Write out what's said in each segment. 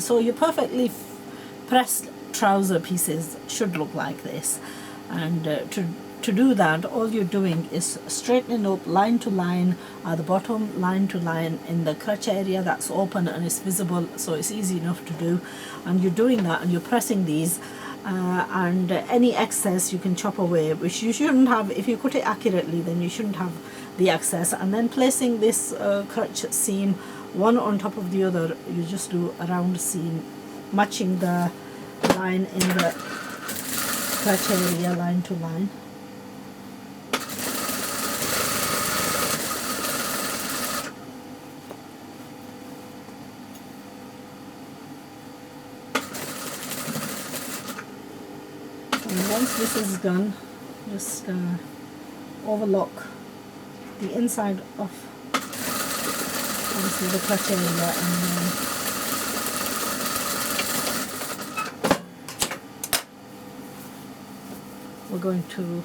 So your perfectly pressed trouser pieces should look like this. And to do that, all you're doing is straightening up line to line at the bottom, line to line in the crotch area that's open and it's visible, so it's easy enough to do. And you're doing that and you're pressing these, and any excess you can chop away, which you shouldn't have. If you cut it accurately, then you shouldn't have the excess. And then placing this crotch seam one on top of the other, you just do a round seam matching the line in the crotch area, line to line. And once this is done, just overlock the inside of obviously the crotch area, and we're going to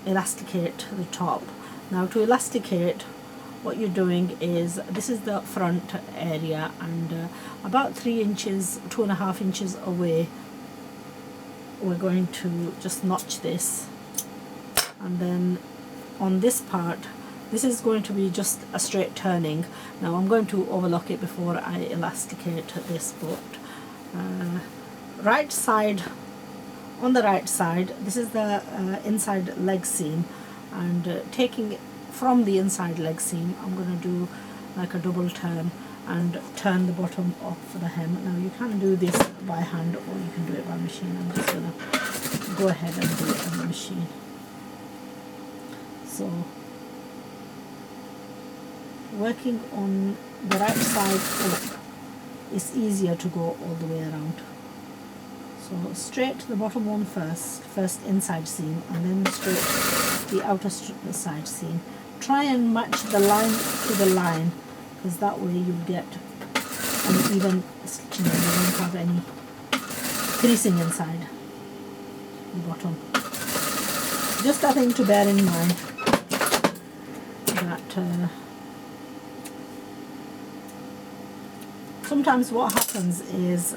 elasticate the top. Now to elasticate, what you're doing is, this is the front area, and about 3 inches, 2.5 inches away, we're going to just notch this. And then on this part, this is going to be just a straight turning. Now I'm going to overlock it before I elasticate this, but right side, on the right side, this is the inside leg seam, and taking it from the inside leg seam, I'm going to do like a double turn and turn the bottom of the hem. Now you can do this by hand or you can do it by machine. I'm just going to go ahead and do it on the machine. So working on the right side up is easier to go all the way around. So straight to the bottom one first inside seam, and then straight the outer side seam. Try and match the line to the line, because that way you'll get an even stitching and you won't have any creasing inside the bottom. Just a thing to bear in mind, that sometimes what happens is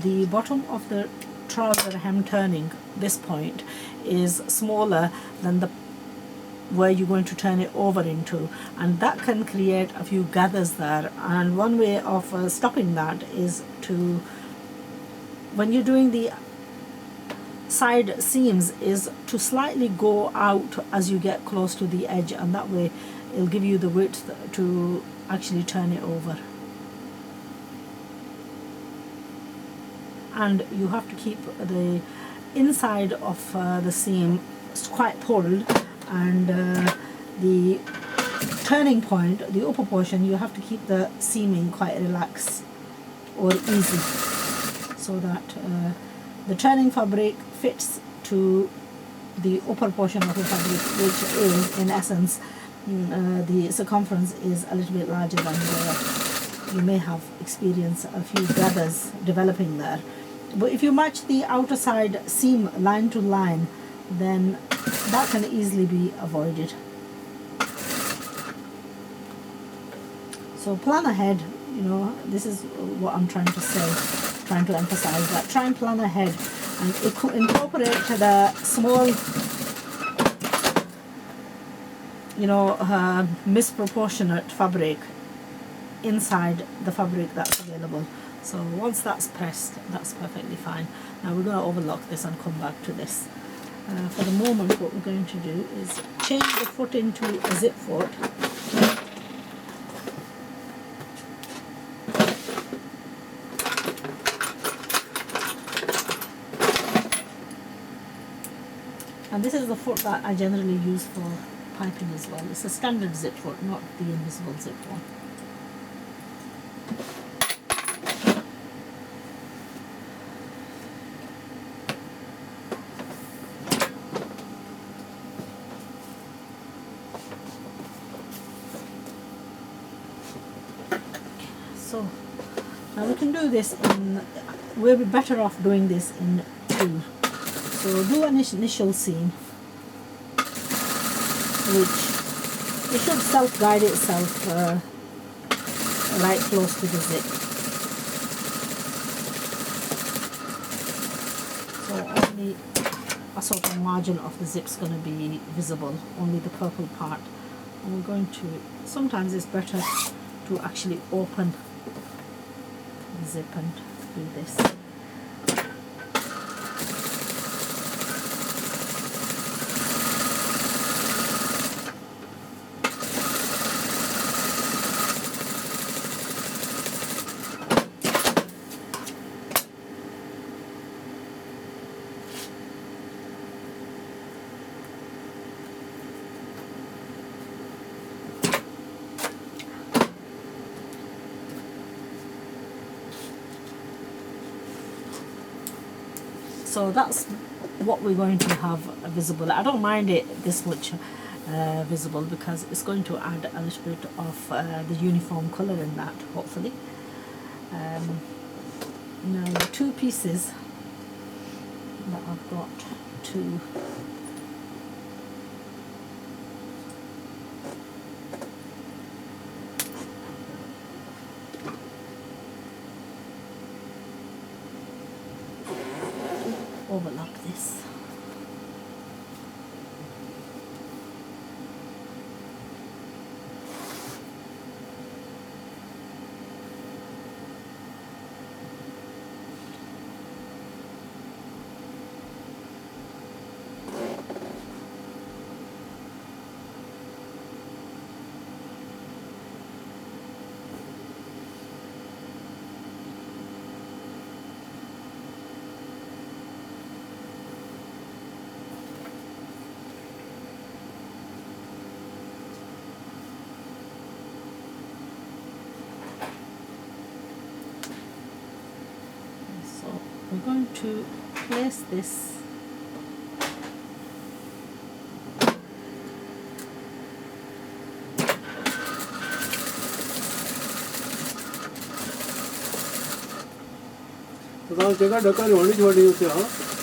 the bottom of the trouser hem turning, this point, is smaller than the where you're going to turn it over into, and that can create a few gathers there. And one way of stopping that is to, when you're doing the side seams, is to slightly go out as you get close to the edge, and that way it'll give you the width to actually turn it over. And you have to keep the inside of the seam quite pulled, and the turning point, the upper portion, you have to keep the seaming quite relaxed or easy, so that the turning fabric fits to the upper portion of the fabric, which is in essence the circumference is a little bit larger than you may have experienced a few gathers developing there. But if you match the outer side seam line to line, then that can easily be avoided. So plan ahead, you know, this is what I'm trying to say, trying to emphasize that. Try and plan ahead and incorporate the small, you know, misproportionate fabric inside the fabric that's available. So once that's pressed, that's perfectly fine. Now we're going to overlock this and come back to this. For the moment, what we're going to do is change the foot into a zip foot. And this is the foot that I generally use for piping as well. It's a standard zip foot, not the invisible zip one. So now we can do this in, we'll be better off doing this in two. So do an initial seam, which it should self-guide itself right close to the zip. only a sort of margin of the zip's going to be visible, only the purple part. And we're going to, sometimes it's better to actually open the zip and do this. So that's what we're going to have visible. I don't mind it this much visible because it's going to add a little bit of the uniform colour in that, hopefully. Now the two pieces that I've got to overlap this. We're going to place this तो जगह ढका होनी छोड़ी उसे हाँ